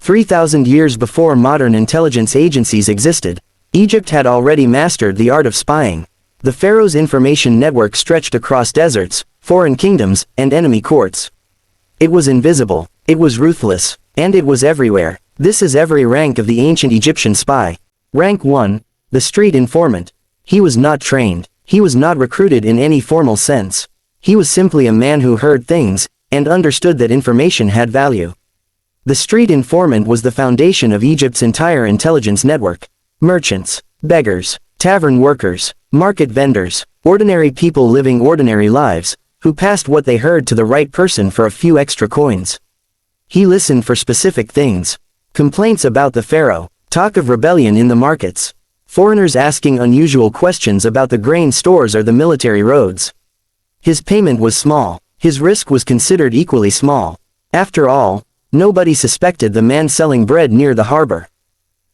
3,000 years before modern intelligence agencies existed, Egypt had already mastered the art of spying. The pharaoh's information network stretched across deserts, foreign kingdoms, and enemy courts. It was invisible, it was ruthless, and it was everywhere. This is every rank of the ancient Egyptian spy. Rank 1, the street informant. He was not trained, he was not recruited in any formal sense. He was simply a man who heard things, and understood that information had value. The street informant was the foundation of Egypt's entire intelligence network. Merchants, beggars, tavern workers, market vendors, ordinary people living ordinary lives, who passed what they heard to the right person for a few extra coins. He listened for specific things. Complaints about the pharaoh, talk of rebellion in the markets, foreigners asking unusual questions about the grain stores or the military roads. His payment was small, his risk was considered equally small. After all, nobody suspected the man selling bread near the harbor.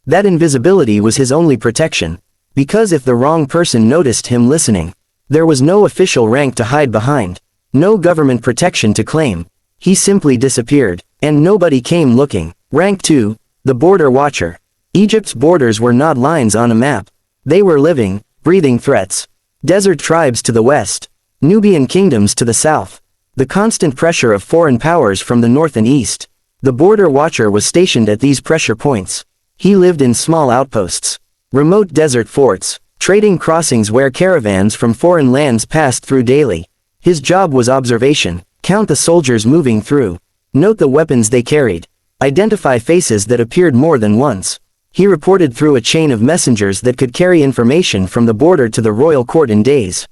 That invisibility was his only protection, because if the wrong person noticed him listening, there was no official rank to hide behind, no government protection to claim. He simply disappeared, and nobody came looking. Rank 2, the border watcher. Egypt's borders were not lines on a map. They were living, breathing threats. Desert tribes to the west, Nubian kingdoms to the south. The constant pressure of foreign powers from the north and east. The border watcher was stationed at these pressure points. He lived in small outposts, remote desert forts, trading crossings where caravans from foreign lands passed through daily. His job was observation, count the soldiers moving through, note the weapons they carried, identify faces that appeared more than once. He reported through a chain of messengers that could carry information from the border to the royal court in days.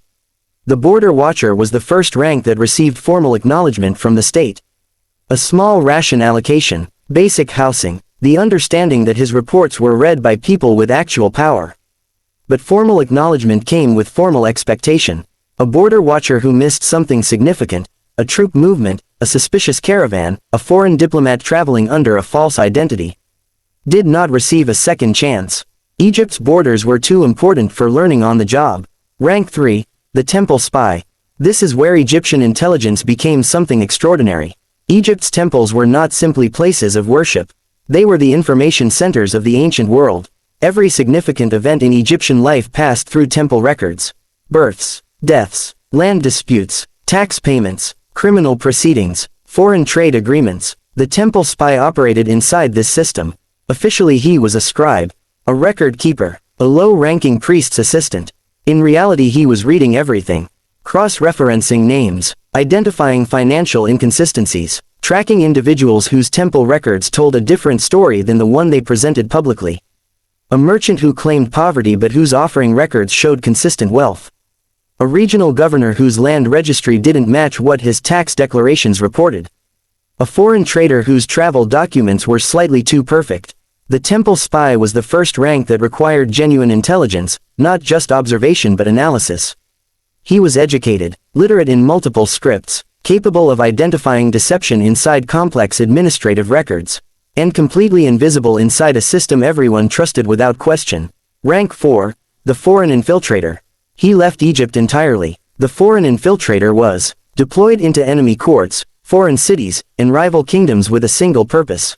The border watcher was the first rank that received formal acknowledgement from the state. A small ration allocation, basic housing, the understanding that his reports were read by people with actual power. But formal acknowledgement came with formal expectation. A border watcher who missed something significant, a troop movement, a suspicious caravan, a foreign diplomat traveling under a false identity, did not receive a second chance. Egypt's borders were too important for learning on the job. Rank 3, the temple spy. This is where Egyptian intelligence became something extraordinary. Egypt's temples were not simply places of worship. They were the information centers of the ancient world. Every significant event in Egyptian life passed through temple records. Births, deaths, land disputes, tax payments, criminal proceedings, foreign trade agreements. The temple spy operated inside this system. Officially he was a scribe, a record keeper, a low-ranking priest's assistant. In reality he was reading everything. Cross-referencing names, identifying financial inconsistencies, tracking individuals whose temple records told a different story than the one they presented publicly. A merchant who claimed poverty but whose offering records showed consistent wealth. A regional governor whose land registry didn't match what his tax declarations reported. A foreign trader whose travel documents were slightly too perfect. The temple spy was the first rank that required genuine intelligence, not just observation but analysis. He was educated, literate in multiple scripts, capable of identifying deception inside complex administrative records, and completely invisible inside a system everyone trusted without question. Rank 4, the foreign infiltrator. He left Egypt entirely. The foreign infiltrator was deployed into enemy courts, foreign cities, and rival kingdoms with a single purpose.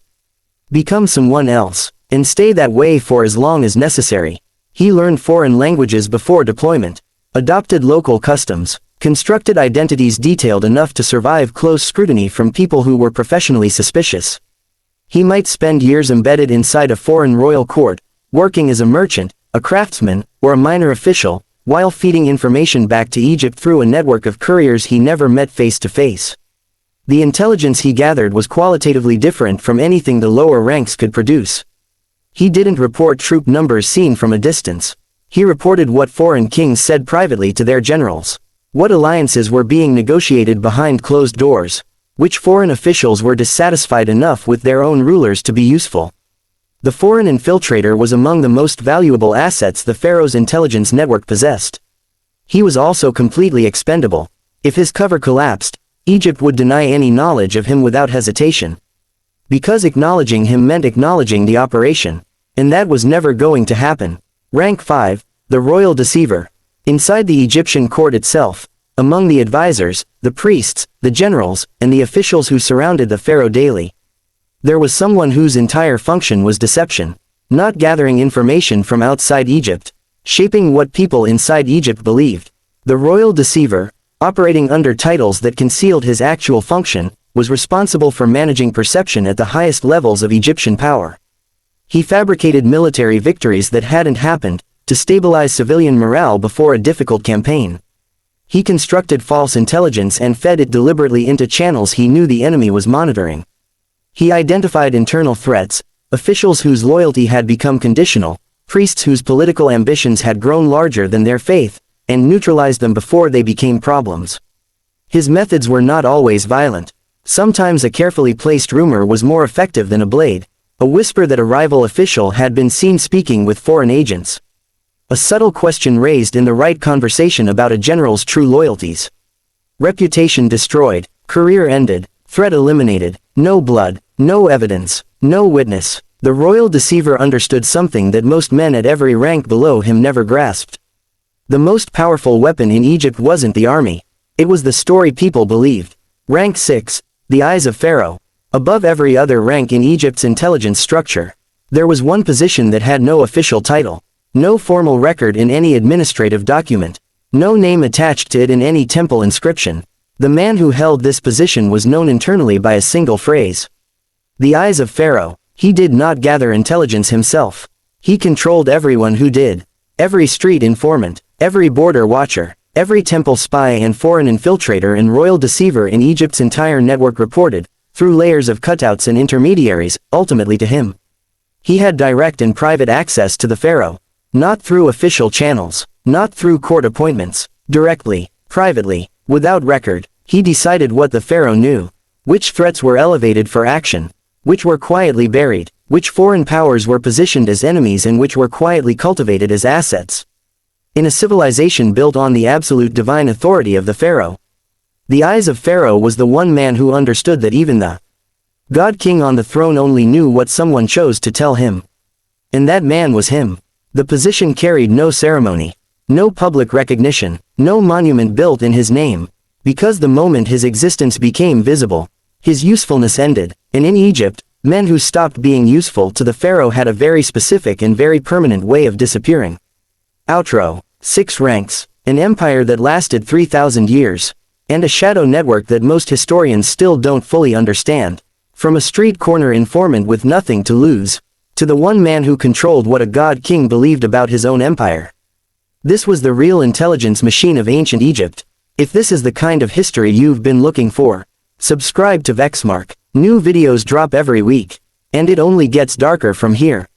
Become someone else, and stay that way for as long as necessary. He learned foreign languages before deployment, adopted local customs, constructed identities detailed enough to survive close scrutiny from people who were professionally suspicious. He might spend years embedded inside a foreign royal court, working as a merchant, a craftsman, or a minor official, while feeding information back to Egypt through a network of couriers he never met face to face. The intelligence he gathered was qualitatively different from anything the lower ranks could produce. He didn't report troop numbers seen from a distance. He reported what foreign kings said privately to their generals, what alliances were being negotiated behind closed doors, which foreign officials were dissatisfied enough with their own rulers to be useful. The foreign infiltrator was among the most valuable assets the pharaoh's intelligence network possessed. He was also completely expendable. If his cover collapsed, Egypt would deny any knowledge of him without hesitation. Because acknowledging him meant acknowledging the operation, and that was never going to happen. Rank 5, the royal deceiver. Inside the Egyptian court itself, among the advisors, the priests, the generals, and the officials who surrounded the pharaoh daily, There was someone whose entire function was deception, not gathering information from outside Egypt, shaping what people inside Egypt believed. The royal deceiver, operating under titles that concealed his actual function, was responsible for managing perception at the highest levels of Egyptian power. He fabricated military victories that hadn't happened, to stabilize civilian morale before a difficult campaign. He constructed false intelligence and fed it deliberately into channels he knew the enemy was monitoring. He identified internal threats, officials whose loyalty had become conditional, priests whose political ambitions had grown larger than their faith, and neutralized them before they became problems. His methods were not always violent. Sometimes a carefully placed rumor was more effective than a blade, a whisper that a rival official had been seen speaking with foreign agents. A subtle question raised in the right conversation about a general's true loyalties. Reputation destroyed, career ended, threat eliminated, no blood, no evidence, no witness. The royal deceiver understood something that most men at every rank below him never grasped. The most powerful weapon in Egypt wasn't the army. It was the story people believed. Rank 6, the Eyes of Pharaoh. Above every other rank in Egypt's intelligence structure, there was one position that had no official title, no formal record in any administrative document, no name attached to it in any temple inscription. The man who held this position was known internally by a single phrase. The Eyes of Pharaoh. He did not gather intelligence himself. He controlled everyone who did. Every street informant, every border watcher, every temple spy and foreign infiltrator and royal deceiver in Egypt's entire network reported, through layers of cutouts and intermediaries, ultimately to him. He had direct and private access to the pharaoh. Not through official channels, not through court appointments, directly, privately, without record. He decided what the pharaoh knew, which threats were elevated for action, which were quietly buried, which foreign powers were positioned as enemies and which were quietly cultivated as assets. In a civilization built on the absolute divine authority of the pharaoh, the Eyes of Pharaoh was the one man who understood that even the God King on the throne only knew what someone chose to tell him. And that man was him. The position carried no ceremony, no public recognition, no monument built in his name, because the moment his existence became visible, his usefulness ended, and in Egypt, men who stopped being useful to the pharaoh had a very specific and very permanent way of disappearing. Outro. 6 ranks, an empire that lasted 3,000 years, and a shadow network that most historians still don't fully understand. From a street corner informant with nothing to lose, to the one man who controlled what a god king believed about his own empire. This was the real intelligence machine of ancient Egypt. If this is the kind of history you've been looking for, subscribe to Vexmark. New videos drop every week, and it only gets darker from here.